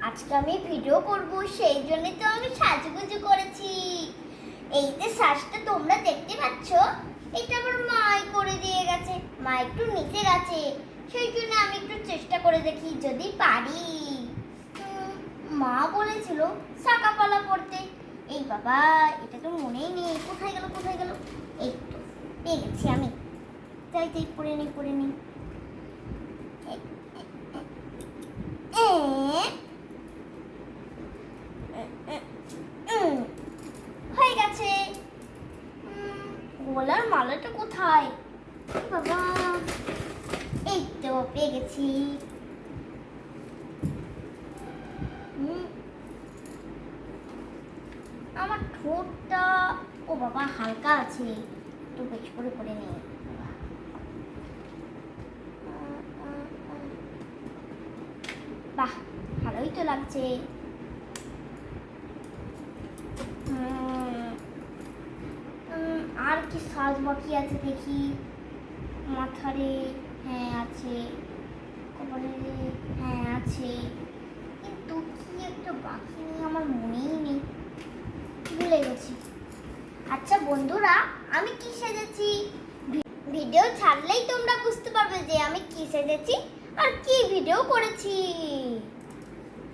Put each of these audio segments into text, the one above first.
আজকে আমি ভিডিও করব, সেই জন্য তো আমি সাজুগুজু করেছি। এই যে সাজটা তোমরা দেখতে পাচ্ছ, এটা আমার মাই করে দিয়ে গেছে। মা একটু নিচে গেছে, সেই জন্য আমি একটু চেষ্টা করে দেখি যদি পারি। মা বলেছিল শাকাপালা পড়তে। এই বাবা, এটা তো মনেই নেই, কোথায় গেল কোথায় গেল। এই তো পেয়ে গেছি আমি। তাই তাই পড়ে নিই হয়ে গেছে। গলার মালাটা কোথায় বাবা? এই তো পেয়ে গেছি। আমার ঠোঁটটা ও বাবা হালকা আছে, একটু বেশ করে করে নেই। বাহ, ভালোই তো লাগছে। আর কি সাজ বাকি আছে দেখি। মাথারে হ্যাঁ আছে, কপালে হ্যাঁ আছে, কিন্তু কি একটা বাকি নেই, আমার মনেই নেই, ভুলে গেছি। আচ্ছা বন্ধুরা, আমি কি সেজেছি ভিডিও ছাড়লেই তোমরা বুঝতে পারবে যে আমি কি সেজেছি আর কি ভিডিও করেছি।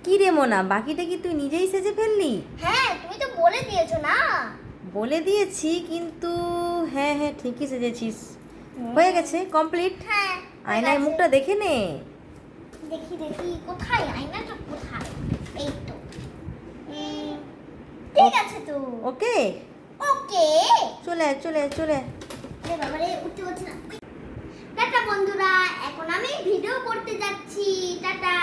কি রে মোনা, বাকিটা কি তুই নিজেই সেজে ফেললি? হ্যাঁ, তুমি তো বলে দিয়েছো না। বলে দিয়েছি, কিন্তু হ্যাঁ হ্যাঁ ঠিকই সেজেছিস। হয়ে গেছে, কমপ্লিট। হ্যাঁ, আয়নায় মুখটা দেখে নে। দেখি দেখি কোথায় আয়নাটা, কোথায়? এই তো। ঠিক আছে তো। ওকে ওকে, চলে আয়, চলে আয়, চলে আয়। আরে বাবা রে, উঠতে পারছি না। টাটা বন্ধুরা, এখন আমি ভিডিও করতে যাচ্ছি। টাটা।